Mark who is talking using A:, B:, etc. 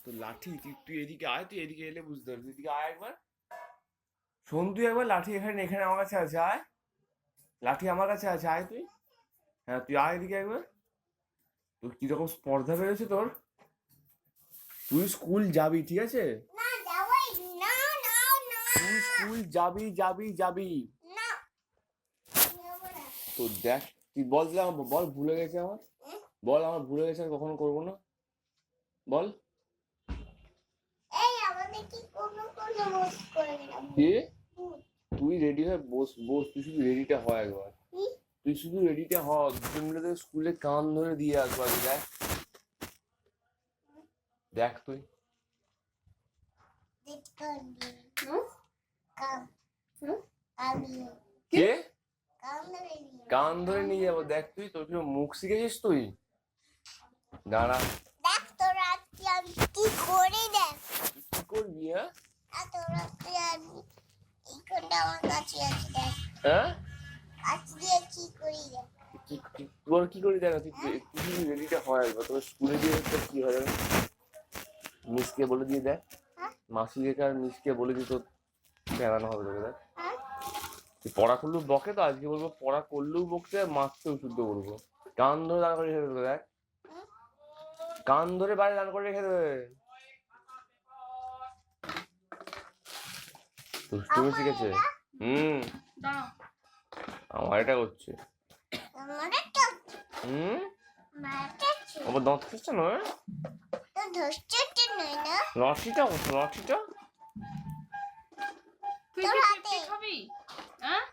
A: তো লাঠি তুই এদিকে আয়, তুই এদিকে এলে বুঝতে পারবি। এদিকে আয় একবার, শোন তুই একবার, লাঠি এখানে এখানে আমার কাছে আছে, আয়। লাঠি আমার কাছে আছে, আয় তুই। হ্যাঁ তুই আয় এদিকে একবার। তোর কিরকম স্পর্ধা বেড়েছে তোর। তুই স্কুল যাবি, ঠিক আছে?
B: না যাবই না না না
A: তুই স্কুল যাবি যাবি যাবি।
B: না
A: তো দেখ, তুই বল দিলে আমার, বল ভুলে গেছে আমার, বল আমার ভুলে গেছে, আমি কখনো করবো না, বল।
B: এই আমাদের কি কোনো বস করে না
A: কে? তুই রেডি হয়ে বস বস, তুই শুধু রেডিটা হ একবার, তুই শুধু রেডিটা হ। দুজন মিলে তোকে স্কুলে কান ধরে দিয়ে আসবো আগে, দেখ দেখ তুই। কে? কান ধরে নিয়ে যাবো, দেখ তুই, তোর কি মুখ শিখেছিস তুই? দাঁড়া।
B: দেখ তোরা আজকে আমি কি করি দেখ।
A: তুই কি করবি? হ্যাঁ
B: আর তোরা তুই আমি এই কোনটা আমার কাছে আছে দেখ।
A: হ্যাঁ,
B: আজকে কি করি দেখ।
A: তোর কি করি দেখ, তুই তুই রেডিটা হয় একবার, তোর স্কুলে দিয়ে তোর কি হয় জানো? মিসকে বলে দিয়ে দেখ, মাসিকে আর মিসকে বলে দিয়ে তোর বেড়ানো হবে তোকে, দেখ। তুই পড়া করলেও বকে, তো আজকে বলবো পড়া করলেও বকতে, মারতেও শুদ্ধ করবো। কান ধরে দাঁড় করে রেখে দেবে, দেখ, কান ধরে বাইরে দাঁড় করে রেখে দেবে। দুষ্টুমি শিখেছে। আমার এটা করছে।
B: আমার একটা
A: আবার দাঁত খেয়েছে না?
B: তো ধরছে নয় না
A: লাঠিটা কোথায়, লাঠিটা?
C: তুই
B: তোর
C: কি
B: হাতে।
C: চিপস খাবি? হ্যাঁ?